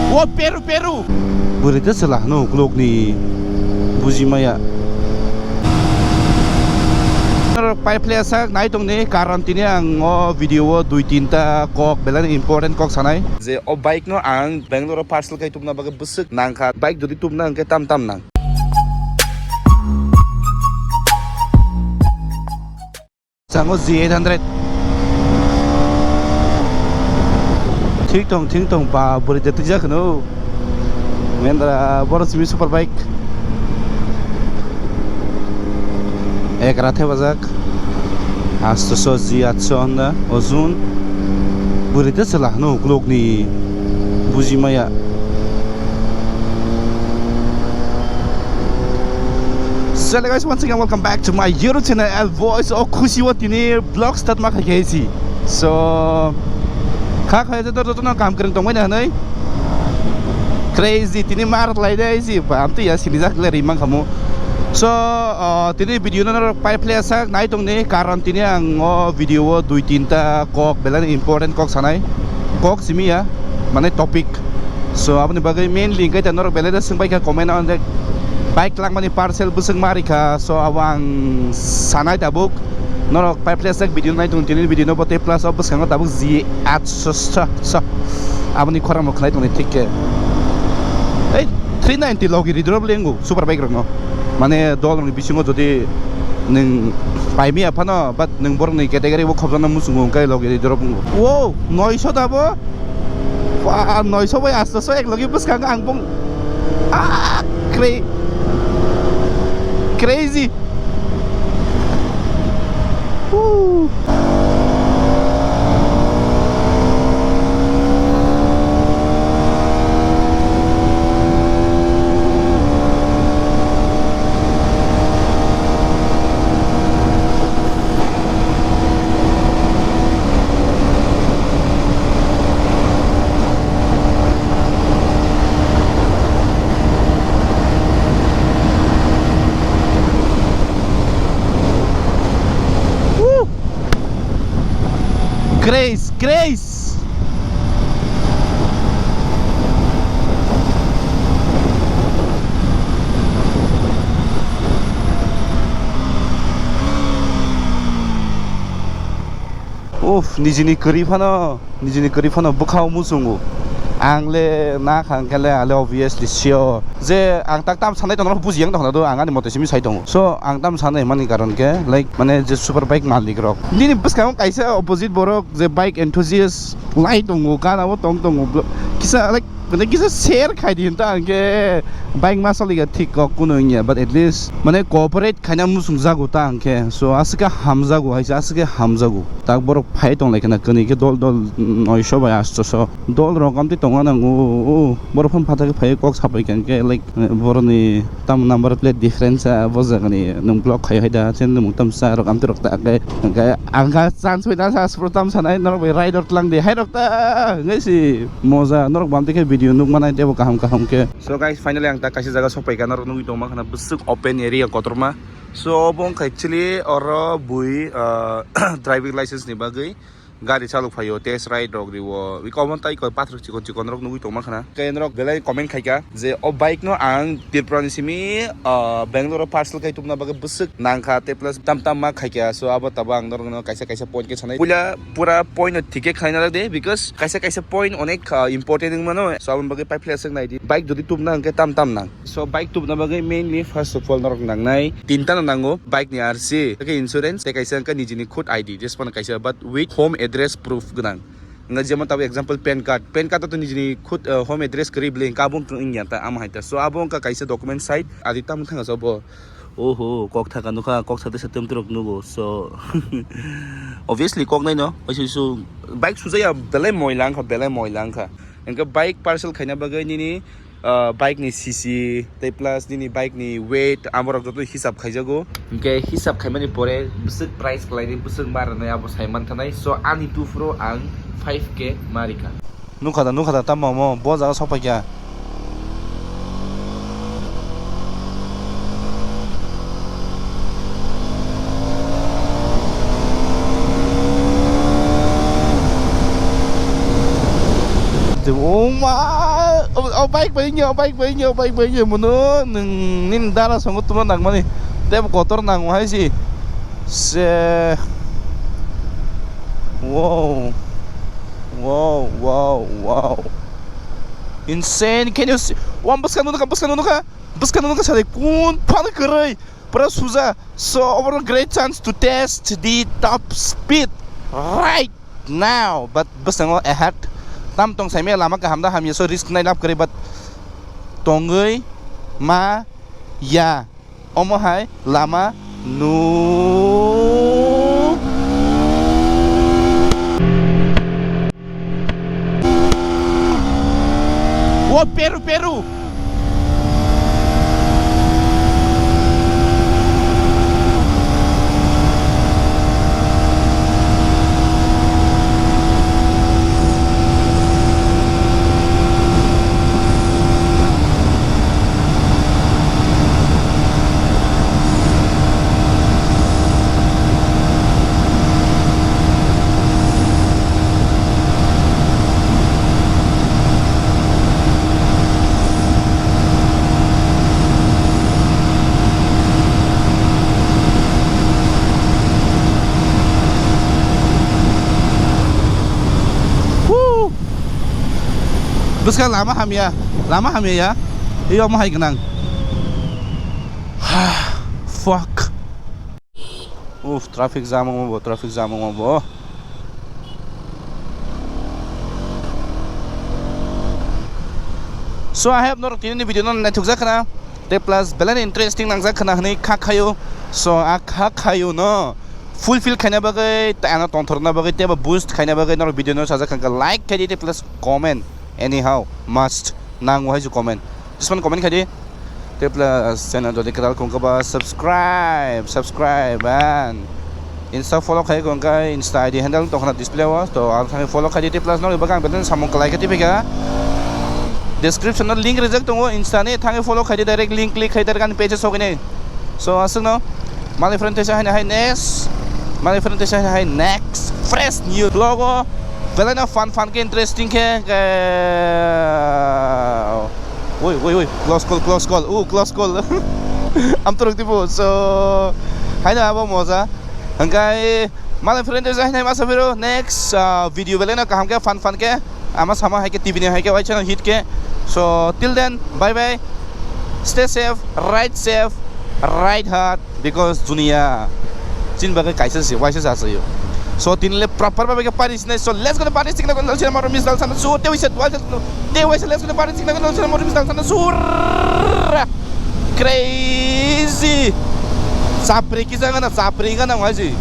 Oh, Peru. Berita salah no klok ni Bujimaya. Pai player sak nai tong ni karantina ang video 2-3 kok belan important kok sanai je o bike no ang Bangalore parcel kai tumna baga busuk nang kha bike dodi tumna ang ke tam nang sango Z800 ting tong pa berita tijak no mendra boros mi super bike ek rathe bajak asto Z800 Honda ozun berita salah no klok ni Bujimaya. So guys, once again welcome back to my YouTube channel El Voice of Khushi Watini vlog start ma khaisi. So kha khai to na kam kring tong mai na nei crazy tini mar lai dai si pa am ti ya sinijak le rimang kamu. So tini video na pai player sak nai tong ni karantina ang video 2-3 kok belan important kok sanai kok simi ya mane topic. So apni bagai main link kai tanor belada sing bai ka comment on the bike lang mani parcel buseng mari ka. So awang sanai tabuk norok pai player sak video nai tong tini video no bote plus of buseng tabuk Z800 so apni khora mo khnai tong ni tik ke ei 390 logi ridrop lengu super bike rong no mane dollar ni bisingo jodi ning paimi apano but ning bor ni category bo khobjana musungo kai logi ridrop wo 900 dabo wa 900 bai asta so ek logi buskang angbong crazy Woo. Grace nijini kari phano bukhau musungu angle na khangkale ale obviously sure je ang taktam sanai tong bujiang tong do angani moto simi sai tong so ang tam sanai mani karon ke like mane je super bike malik rok nini buskang kaisa opposite borok je bike enthusiast lai tong kana bo tong kisa like mane kisa share khai din ta angke bike masali ga thik ko kuno nya but at least mane cooperate khana musung jago ta angke so asika hamjago haisa asike hamjago tak borok phai tong like na kani ke dol noisho bai asto so dol rokam ti tongana ngo borok phon phata ke phai kok sapai kan ke like boroni tam number plate difference bozagani nung block khai haida chen nung tam sa rokam ti rokta ke angka chance wina sa protam sanai norok bai rider tlang de hai rokta ngesi moza norok bam ke video nuk manai debo kaham ke so guys finally ang ta kasi jaga sopai kan norok nung itong makana busuk open area kotorma so bong actually oro bui driving license ni bagai gari chaluk phayo test ride rok riwo wi comment tai ko pathru chikon rok nugui tongma khana ken rok belai comment khaika je o bike no ang tirprani simi Bangalore parcel kai tumna baga busuk nangkha te plus tam ma khaika so abo tabang norok no kaisa point ke sanai pura point thike khaina de because kaisa point onek important ning mano so abon baga pipe lesson nai di bike dodi tumna ang ke tam nang so bike tumna baga mainly first of all norok nang nai tinta nango bike ni RC ke insurance te kaisa ka nijini khud ID just pon kaisa but with home address proof ganang nga jema taw example pen card to nijini khud home address kari bling kabung ingya ta am haita so abong ka kaisa document site adita mthanga sobo oho kok thaka nuka kok sate satem trok nugo so obviously kok nai no so bike sujaya belai moilang kha engka bike parcel khaina bagai ni bike ni cc te plus ni bike ni weight amorok joto hisab khaijago ke hisab khaimani pore busuk price klaini busuk marna abo saiman thanai so ani tu pro ang 5k marika nukhada tammo boja sopakya oh my bike baiknya mono nin dara songo tulo nang mani deb kotor nang wahai si se wow insane. Can you see wan buskan nuka sare kun pan kerai pra suza. So over a great chance to test the top speed right now, but buskan ahead tam tong sai me lama ka hamda ham ye so risk nai lap kare but tongai ma ya omo hai lama nu oh Peru buskan lama ham ya iyo mo hay ganang fuck traffic jam mo bo so I have not tin video non na thukja kana te plus belan interesting nang ja kana hani khakhayo so khakhayo no fulfill खाना बगे ताना तंथरना बगे ते boost खाना बगे नर video no saja kan like kadi te plus comment anyhow must nang wahai ju comment just one comment kadi te plus channel do dekal kong ka subscribe and insta follow khai kong ka insta id handle to kana display was to al thang follow kadi te plus no bagang beten samong like kadi bega description no link reject to insta ne thang follow kadi direct link click khai dar kan page so kene so asung no my friend tesa hai next fresh new logo Belana fun ke interesting ke woi close call am turuk tipo so hai na abo moza hangkai my friend tesa hai masa biro next video belana kaham ke fun ke ama sama hai ke tv ne hai ke wai channel hit ke so till then bye stay safe ride hard because dunia jin bagai kaisa se wai se sa se yo so tinle proper ba ke paris ne so let's go to paris tikna kon chana maro misal sana so te wise let's go to paris tikna kon chana maro misal sana sur crazy sapre ki janga na wai ji